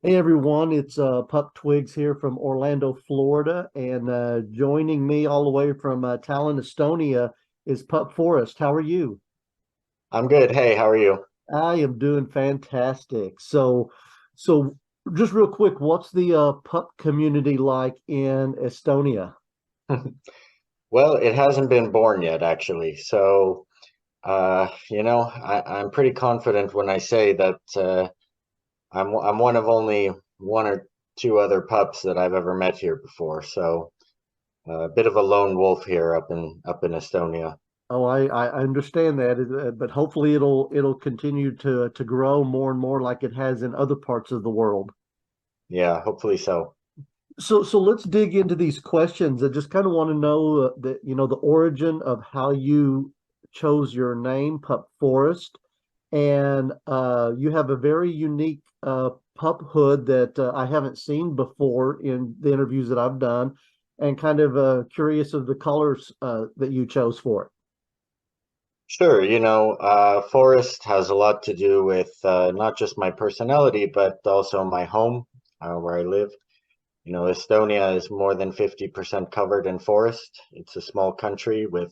Hey everyone, it's Pup Twigs here from Orlando, Florida, and joining me all the way from Talon, Estonia is Pup Forest. How are you? I'm good. Hey, how are you? I am doing fantastic. So just real quick, what's the pup community like in Estonia? Well, it hasn't been born yet, actually. So, I'm pretty confident when I say that I'm one of only one or two other pups that I've ever met here before. So, a bit of a lone wolf here up in Estonia. Oh, I understand that, but hopefully it'll continue to grow more and more like it has in other parts of the world. Yeah, hopefully so. So let's dig into these questions. I just kind of want to know the origin of how you chose your name, Pup Forest, and you have a very unique pup hood that I haven't seen before in the interviews that I've done, and kind of curious of the colors that you chose for it. Sure, Forest has a lot to do with not just my personality, but also my home, where I live. Estonia is more than 50% covered in forest. It's a small country with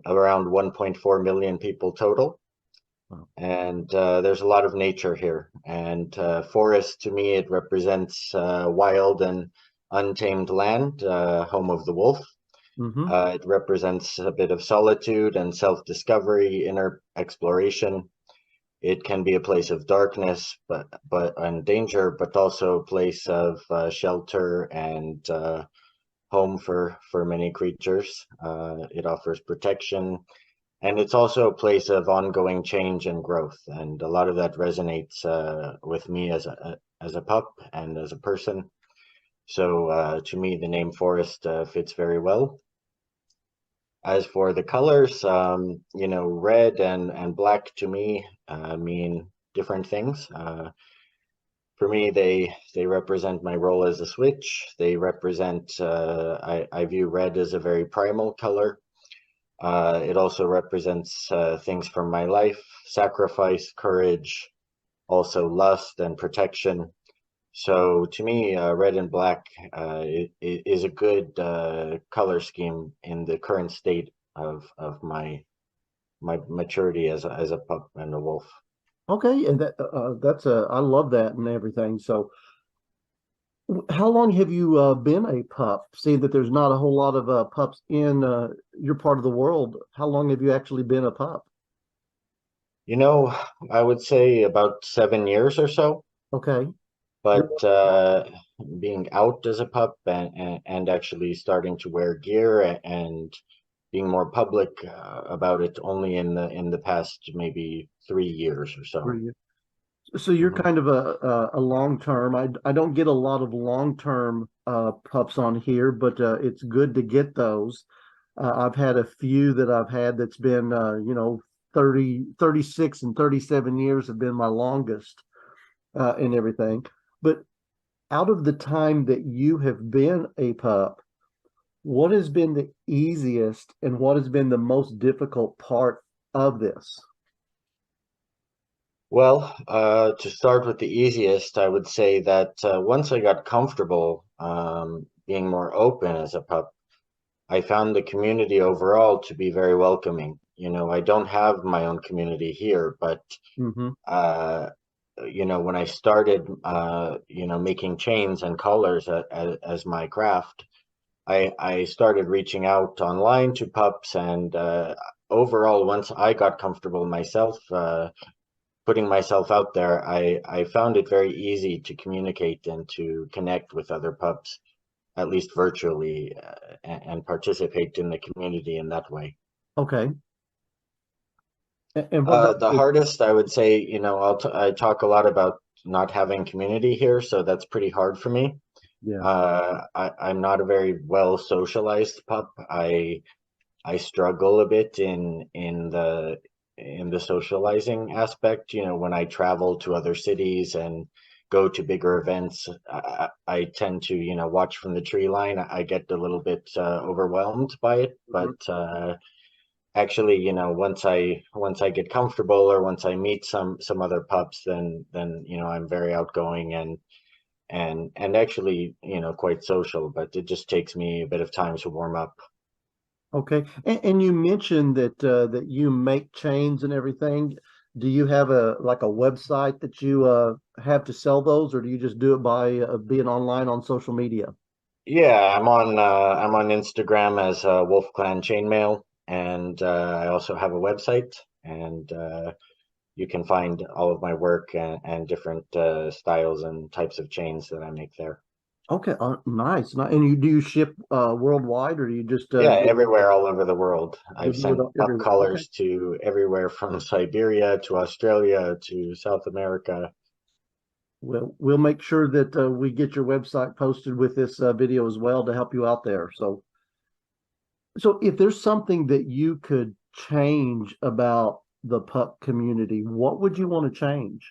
around 1.4 million people total. Wow. And there's a lot of nature here. And forest, to me, it represents wild and untamed land, home of the wolf. Hmm. It represents a bit of solitude and self-discovery, inner exploration. It can be a place of darkness, but and danger, but also a place of shelter and home for many creatures. It offers protection, and it's also a place of ongoing change and growth. And a lot of that resonates with me as a pup and as a person. So to me, the name Forest fits very well. As for the colors, red and black to me mean different things. For me, they represent my role as a switch. They represent I view red as a very primal color. It also represents things from my life: sacrifice, courage, also lust and protection. So to me, red and black is a good color scheme in the current state of my maturity as a pup and a wolf. Okay, and that's I love that and everything. So how long have you been a pup? Seeing that there's not a whole lot of pups in your part of the world, how long have you actually been a pup? You know, I would say about 7 years or so, Okay. but being out as a pup and actually starting to wear gear and being more public about it only in the past maybe 3 years or so. So you're Mhm. kind of a long term. I don't get a lot of long term pups on here, but it's good to get those. I've had a few that I've had that's been 36 and 37 years have been my longest and everything. But out of the time that you have been a pup, what has been the easiest and what has been the most difficult part of this? Well, to start with the easiest, I would say that once I got comfortable being more open as a pup, I found the community overall to be very welcoming. I don't have my own community here, but Hmm. uh, when I started, making chains and collars as my craft, I started reaching out online to pups, and overall, once I got comfortable myself, putting myself out there, I found it very easy to communicate and to connect with other pups, at least virtually, and participate in the community in that way. Okay. And what about The the, hardest, I would say, I talk a lot about not having community here, so that's pretty hard for me. yeah. I'm not a very well socialized pup. I struggle a bit in the socializing aspect. When I travel to other cities and go to bigger events, I tend to, watch from the tree line. I get a little bit overwhelmed by it, but actually, once I get comfortable or once I meet some other pups, then I'm very outgoing and actually, quite social, but it just takes me a bit of time to warm up. Okay. And you mentioned that you make chains and everything. Do you have a like a website that you have to sell those, or do you just do it by being online on social media? Yeah, I'm on Instagram as Wolf Clan Chainmail, and I also have a website, and you can find all of my work and different styles and types of chains that I make there. Okay, nice. And you do you ship worldwide, or do you just Yeah, do everywhere, all over the world. you'll I've do sent it pup everywhere? Okay. collars to everywhere from Siberia to Australia to South America. Well, we'll make sure that we get your website posted with this video as well to help you out there. So if there's something that you could change about the pup community, what would you want to change?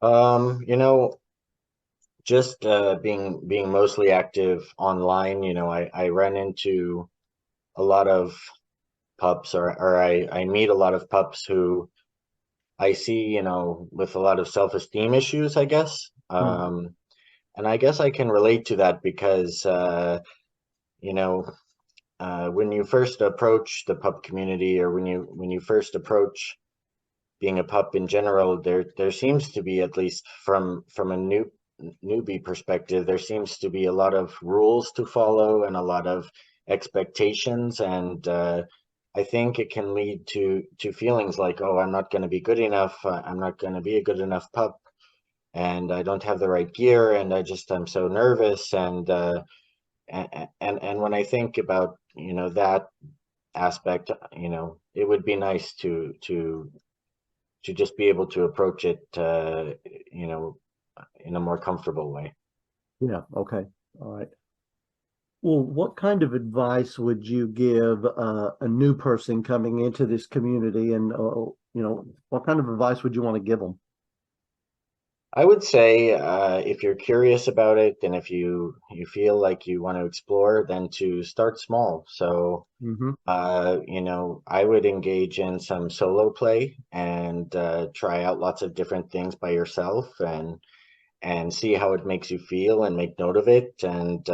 You know, just being mostly active online. I run into a lot of pups, or I meet a lot of pups who I see, with a lot of self-esteem issues, I guess. Mm, And I guess I can relate to that because, you know, when you first approach the pup community, or when you first approach being a pup in general, there seems to be, at least from a newbie perspective, there seems to be a lot of rules to follow and a lot of expectations, and I think it can lead to feelings like, oh, I'm not going to be good enough, I'm not going to be a good enough pup, and I don't have the right gear, and I'm so nervous, and when I think about that aspect, it would be nice to just be able to approach it, you know, in a more comfortable way. yeah, okay. All right. Well, what kind of advice would you give a new person coming into this community, and what kind of advice would you want to give them? I would say, if you're curious about it and if you feel like you want to explore, then to start small. So, Hmm. I would engage in some solo play and try out lots of different things by yourself, and see how it makes you feel and make note of it, and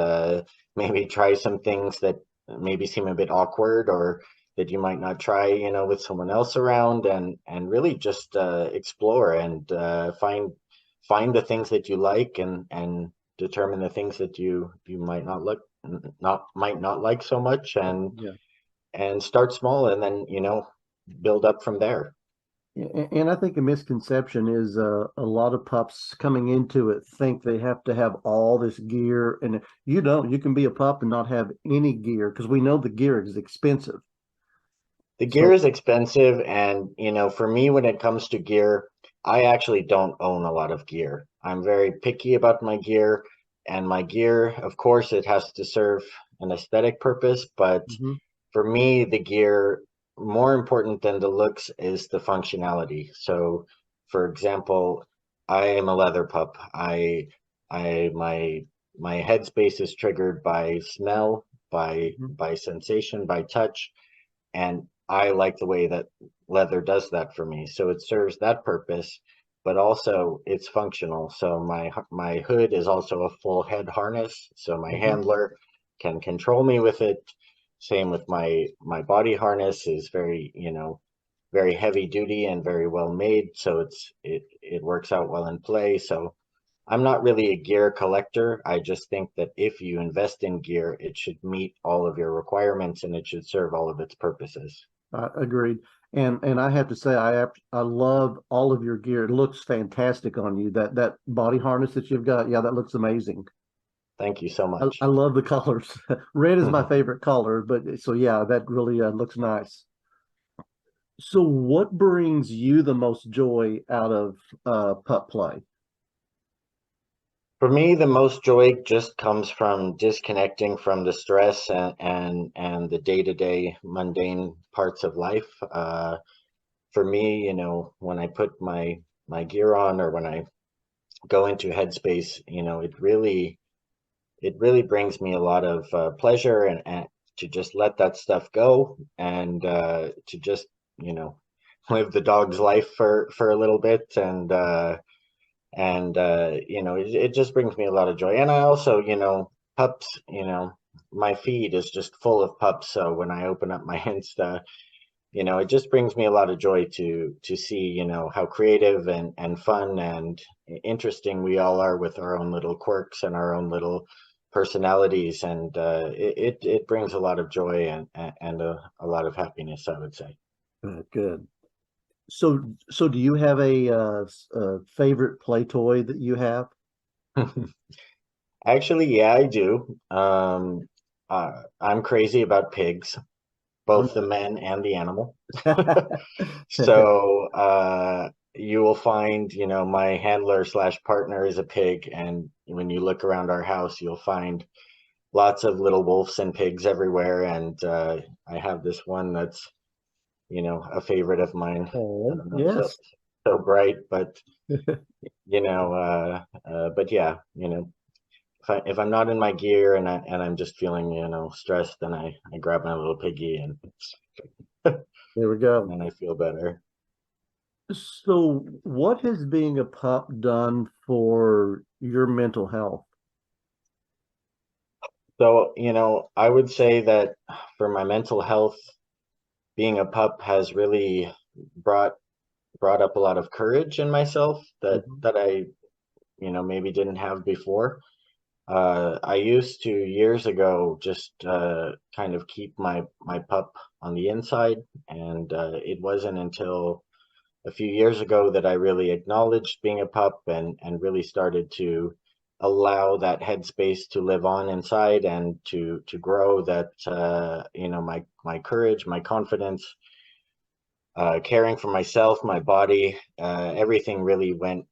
maybe try some things that maybe seem a bit awkward or that you might not try, with someone else around, and really just explore and find the things that you like, and determine the things that you might not like so much, Yeah. and start small, and then build up from there. And I think a misconception is a lot of pups coming into it think they have to have all this gear, and you don't. You can be a pup and not have any gear because we know the gear is expensive. The gear So, is expensive, and for me, when it comes to gear, I actually don't own a lot of gear. I'm very picky about my gear, and my gear, of course, it has to serve an aesthetic purpose, but mhm, for me, the gear, more important than the looks, is the functionality. So, for example, I am a leather pup. My headspace is triggered by smell, by mhm, by sensation, by touch, and I like the way that leather does that for me. So it serves that purpose, but also it's functional. So my hood is also a full head harness, so my mhm. handler can control me with it. Same with my body harness is very heavy duty and very well made, so it works out well in play. So I'm not really a gear collector. I just think that if you invest in gear, it should meet all of your requirements and it should serve all of its purposes. Agreed. And I have to say, I love all of your gear. It looks fantastic on you. That body harness that you've got, yeah, that looks amazing. Thank you so I much. love the colors. Red is my favorite color, but so yeah, that really looks nice. So, what brings you the most joy out of pup play? For me, the most joy just comes from disconnecting from the stress and the day-to-day mundane parts of life. For me, when I put my gear on, or when I go into headspace, it really brings me a lot of pleasure, to just let that stuff go and to just, you know, live the dog's life for a little bit and you know, it just brings me a lot of joy. And I also, you know, pups, you know, my feed is just full of pups. So when I open up my Insta, you know, it just brings me a lot of joy to see, you know, how creative and fun and interesting we all are with our own little quirks and our own little personalities, and it brings a lot of joy and a lot of happiness, I would say. Good. So do you have a favorite play toy that you have? Actually, yeah, I do. I'm crazy about pigs, both the men and the animal. So you will find, you know, my handler slash partner is a pig, and when you look around our house, you'll find lots of little wolves and pigs everywhere. And I have this one that's, you know, a favorite of mine. I Oh, don't know, so yes. so bright, but you know, but yeah, you know, if I'm not in my gear and I'm just feeling, you know, stressed, then I grab my little piggy and There we go. I feel better. So what has being a pup done for your mental health? So, you know, I would say that for my mental health, being a pup has really brought brought up a lot of courage in myself Mhm, that I, you know, maybe didn't have before. I used to years ago just kind of keep my pup on the inside, and it wasn't until a few years ago that I really acknowledged being a pup and really started to allow that headspace to live on inside and to grow that you know, my courage, my confidence, caring for myself, my body, everything really went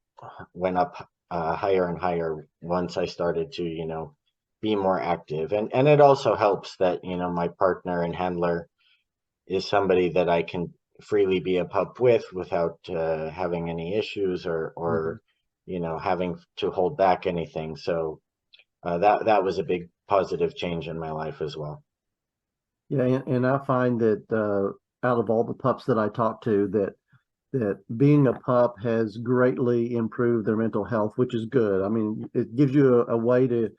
up higher and higher once I started to, you know, be more active. And it also helps that, you know, my partner and handler is somebody that I can freely be a pup with without having any issues mhm. or you know, having to hold back anything. So that was a big positive change in my life as well. Yeah, and I find that out of all the pups that I talk to, that being a pup has greatly improved their mental health, which is good. I mean, it gives you a way to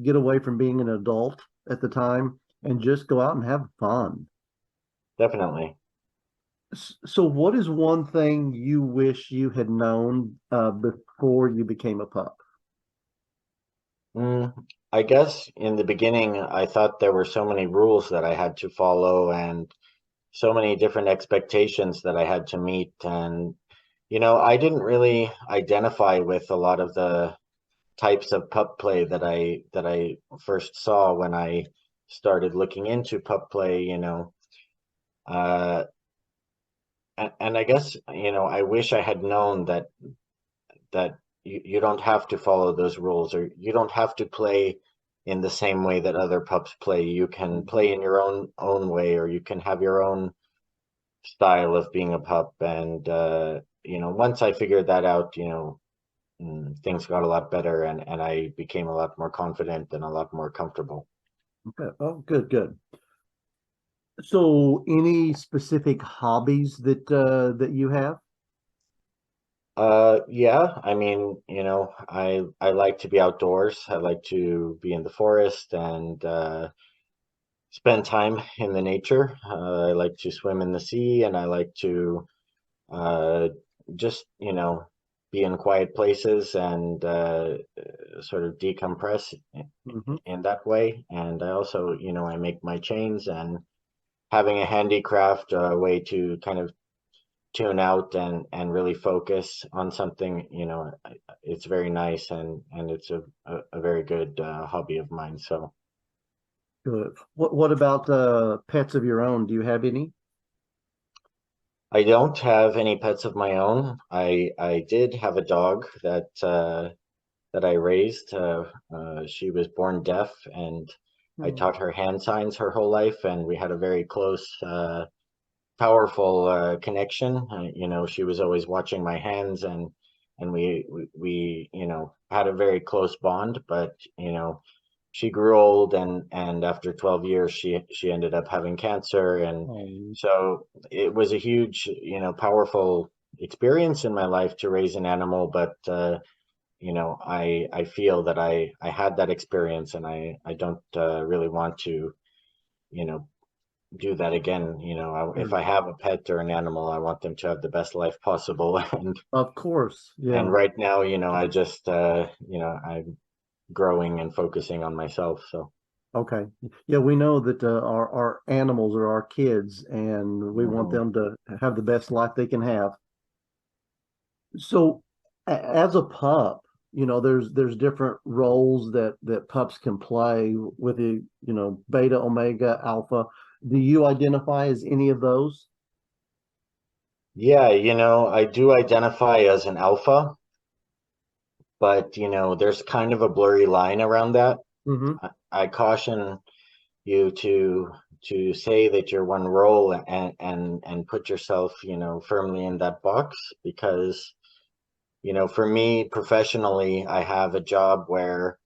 get away from being an adult at the time and just go out and have fun. Definitely. So, what is one thing you wish you had known before you became a pup? Mm, I guess in the beginning, I thought there were so many rules that I had to follow and so many different expectations that I had to meet. And, you know, I didn't really identify with a lot of the types of pup play that I first saw when I started looking into pup play, you know. Uh, and I guess, you know, I wish I had known that you don't have to follow those rules, or you don't have to play in the same way that other pups play. You can play in your own way, or you can have your own style of being a pup. And you know, once I figured that out, you know, things got a lot better, and I became a lot more confident and a lot more comfortable. Okay. Oh, good, good. So, any specific hobbies that you have? Yeah, I mean, you know, I like to be outdoors. I like to be in the forest and spend time in the nature. I like to swim in the sea, and I like to uh, just, you know, be in quiet places and sort of decompress Hmm. in that way. And I also, you know, I make my chains, and having a handicraft way to kind of tune out and really focus on something, you know, it's very nice, and it's a very good hobby of mine. So Good. What about pets of your own? Do you have any? I don't have any pets of my own. I did have a dog that I raised. She was born deaf, and I Hmm. taught her hand signs her whole life, and we had a very close, powerful connection. You know, she was always watching my hands, and we you know, had a very close bond. But you know, she grew old, and after 12 years she ended up having cancer. And Oh, so it was a huge, powerful experience in my life to raise an animal. But I feel that I had that experience, and I don't really want to, you know do that again. If sure. I have a pet or an animal, I want them to have the best life possible. Of course. And Yeah. right now, I just I'm growing and focusing on myself. So Okay. Yeah, we know that our animals are our kids, and we want mhm. them to have the best life they can have. So, as a pup, there's different roles that pups can play with the, beta, omega, alpha. Do you identify as any of those? Yeah, I do identify as an alpha, but there's kind of a blurry line around that. Mm-hmm. I caution you to say that you're one role, and put yourself, firmly in that box, because for me professionally, I have a job where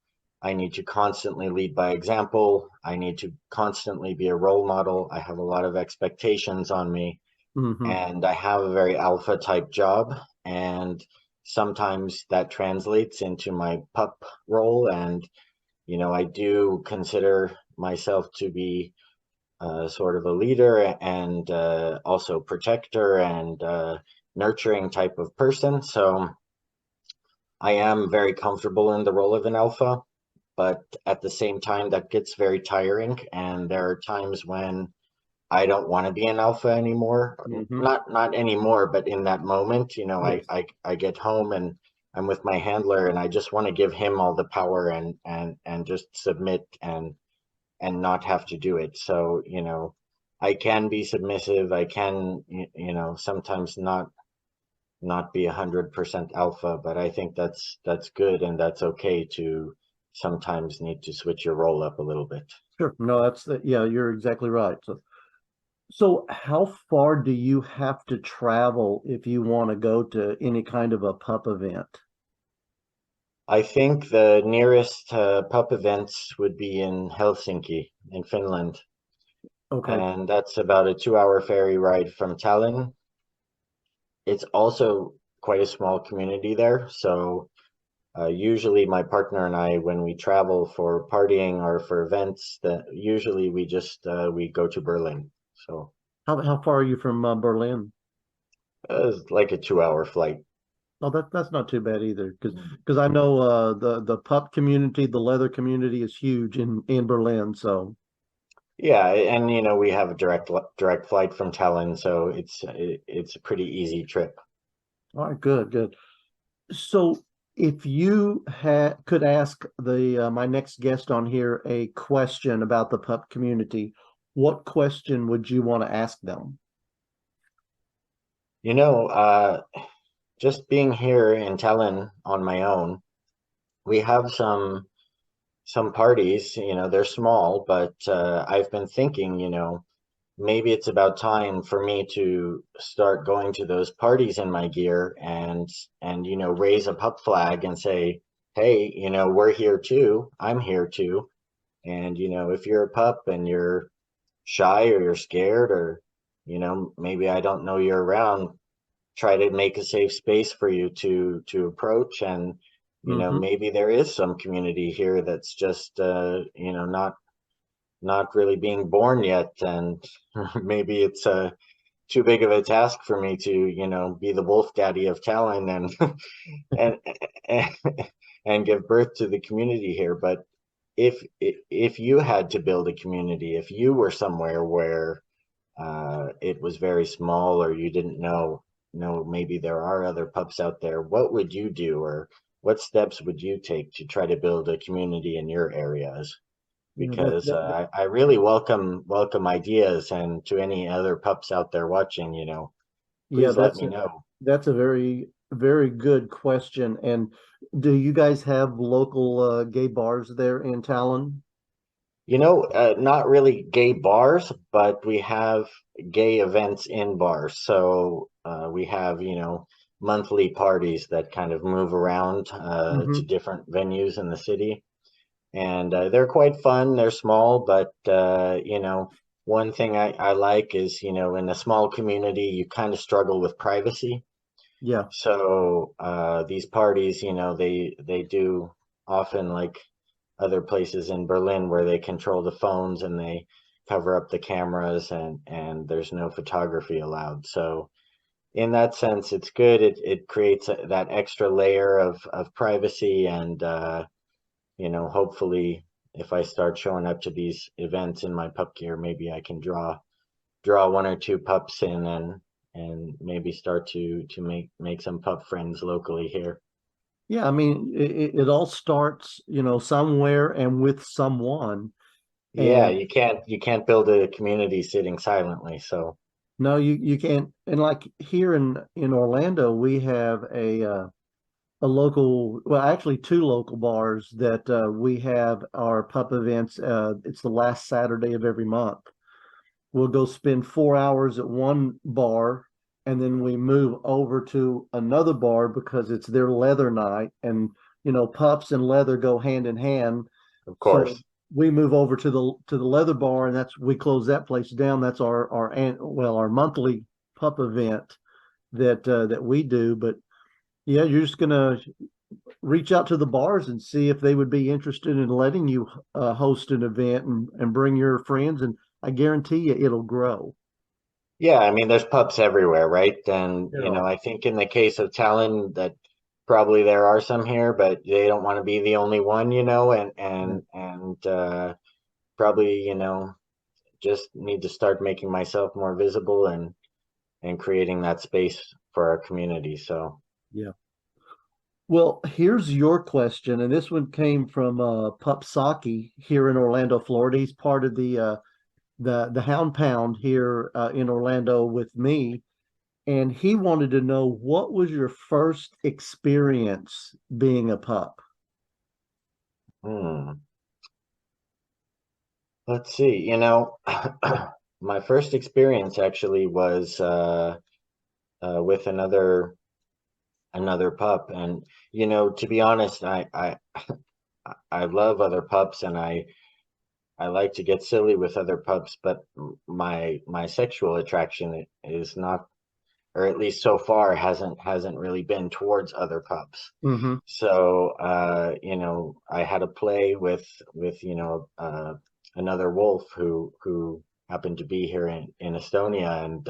I need to constantly lead by example. I need to constantly be a role model. I have a lot of expectations on me, Mm-hmm. and I have a very alpha type job. And sometimes that translates into my pup role. And, I do consider myself to be sort of a leader, and also protector, and nurturing type of person. So I am very comfortable in the role of an alpha, but at the same time, that gets very tiring. And there are times when I don't want to be an alpha anymore. Mm-hmm. Not anymore, but in that moment, Yes. I get home, and I'm with my handler, and I just want to give him all the power, and just submit, and not have to do it. So, I can be submissive. I can, sometimes not be 100% alpha, but I think that's good, and that's okay to sometimes need to switch your role up a little bit. Sure. No, yeah, you're exactly right. So how far do you have to travel if you want to go to any kind of a pup event? I think the nearest pup events would be in Helsinki, in Finland, Okay. and that's about a 2-hour ferry ride from Tallinn. It's also quite a small community there, so usually my partner and I, when we travel for partying or for events, that usually we go to Berlin. So How far are you from Berlin? it's like a 2-hour flight. Oh, that's not too bad either, because I know the pup community, the leather community is huge in Berlin. So, Yeah, and we have a direct flight from Tallinn, so it's a pretty easy trip. all right, good, good. So, if you had could ask the my next guest on here a question about the pup community, what question would you want to ask them? You know, just being here in Tallinn on my own, we have some parties. They're small, but I've been thinking, maybe it's about time for me to start going to those parties in my gear, and raise a pup flag and say, hey, we're here too. I'm here too. And if you're a pup and you're shy, or you're scared, or maybe I don't know you're around, try to make a safe space for you to approach. And Hmm. maybe there is some community here that's just not really being born yet. And maybe it's too big of a task for me to be the wolf daddy of Talon, and and, and give birth to the community here. But if you had to build a community, if you were somewhere where it was very small, or you didn't know maybe there are other pups out there, what would you do, or what steps would you take to try to build a community in your areas? You know that, Because that I really welcome ideas, and to any other pups out there watching, yeah, please let me know. that's a very good question. And do you guys have local gay bars there in Talon? Not really gay bars, but we have gay events in bars. So we have, monthly parties that kind of move around to Hmm. different venues in the city. and they're quite fun. They're small, but you know, one thing I like is, you know, in a small community, you kind of struggle with privacy. Yeah. So these parties, you know, they do often like other places in Berlin where they control the phones and they cover up the cameras and there's no photography allowed. So in that sense, it's good. It creates that extra layer of privacy and you know, hopefully if I start showing up to these events in my pup gear, maybe I can draw one or two pups in and maybe start to make some pup friends locally here. Yeah, I mean, it all starts, somewhere and with someone. Yeah, And you can't build a community sitting silently. So no, you can't. And like here in Orlando, we have a local, well, actually two local bars that we have our pup events. It's the last Saturday of every month. We'll go spend 4 hours at one bar, and then we move over to another bar because it's their leather night, and pups and leather go hand in hand. of So course, we move over to the leather bar, and we close that place down. That's our monthly pup event that we do. But yeah, you're just gonna reach out to the bars and see if they would be interested in letting you host an event and bring your friends, and I guarantee you it'll grow. yeah. I mean, there's pups everywhere, right? And There you know, are. I think in the case of Talon, that probably there are some here, but they don't want to be the only one, you know, Yeah. and probably, you know, just need to start making myself more visible and creating that space for our community. So, Yeah. Well, here's your question, and this one came from Pup Saki here in Orlando, Florida. He's part of the Hound Pound here in Orlando with me, and he wanted to know what was your first experience being a pup? hmm, let's see. You know, my first experience actually was with another pup, and you know, to be honest, I love other pups, and I like to get silly with other pups, but my sexual attraction is not, or at least so far hasn't really been towards other pups. Mm-hmm. So you know, I had a play with you know another wolf who happened to be here in Estonia, and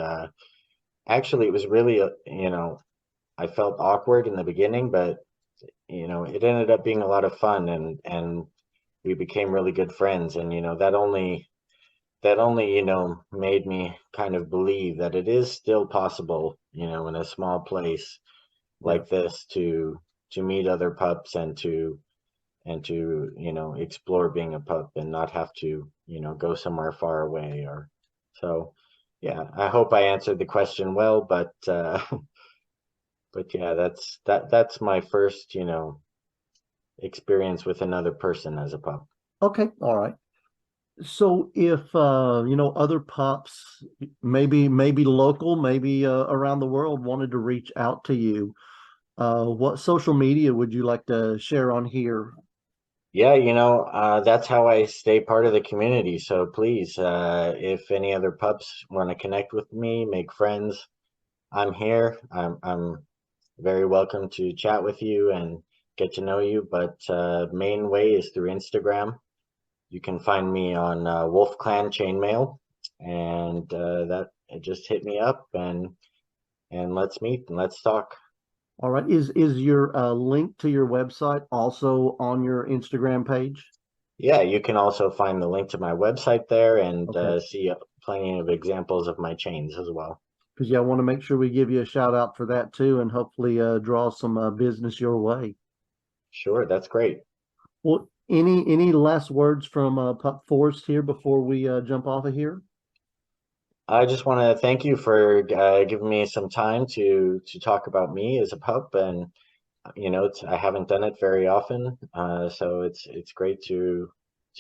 actually it was really you know, I felt awkward in the beginning, but you know, it ended up being a lot of fun, and we became really good friends, and you know, that only you know made me kind of believe that it is still possible, you know, in a small place Yeah. like this to meet other pups and to you know explore being a pup and not have to you know go somewhere far away or so. Yeah, I hope I answered the question well, but but yeah, that's my first you know experience with another person as a pup. Okay. All right. So if other pups, maybe local, maybe around the world, wanted to reach out to you, what social media would you like to share on here? Yeah, you know, that's how I stay part of the community. So please, if any other pups want to connect with me, make friends, I'm here. I'm very welcome to chat with you and get to know you. But main way is through Instagram. You can find me on Wolf Clan Chainmail, and that just hit me up and let's meet and let's talk. All right. Is your link to your website also on your Instagram page? Yeah, you can also find the link to my website there and Okay. see plenty of examples of my chains as well. Because yeah, I want to make sure we give you a shout out for that too, and hopefully draw some business your way. Sure, that's great. Well, any last words from Pup Forest here before we jump off of here? I just want to thank you for giving me some time to talk about me as a pup, and you know, I haven't done it very often, so it's great to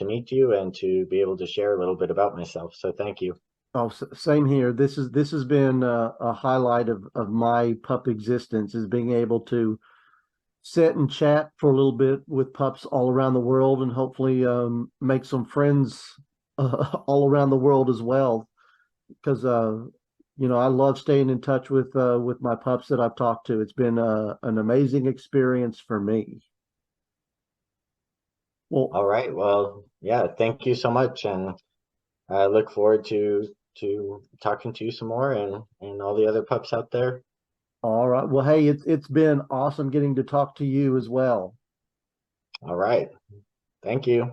meet you and to be able to share a little bit about myself. So thank you. Oh, same here. This has been a highlight of my pup existence is being able to sit and chat for a little bit with pups all around the world, and hopefully make some friends all around the world as well. Because I love staying in touch with my pups that I've talked to. It's been an amazing experience for me. Well, All right. Well, yeah, thank you so much. And I look forward to talking to you some more and all the other pups out there. all right. Well, hey, it's been awesome getting to talk to you as well. All right. Thank you.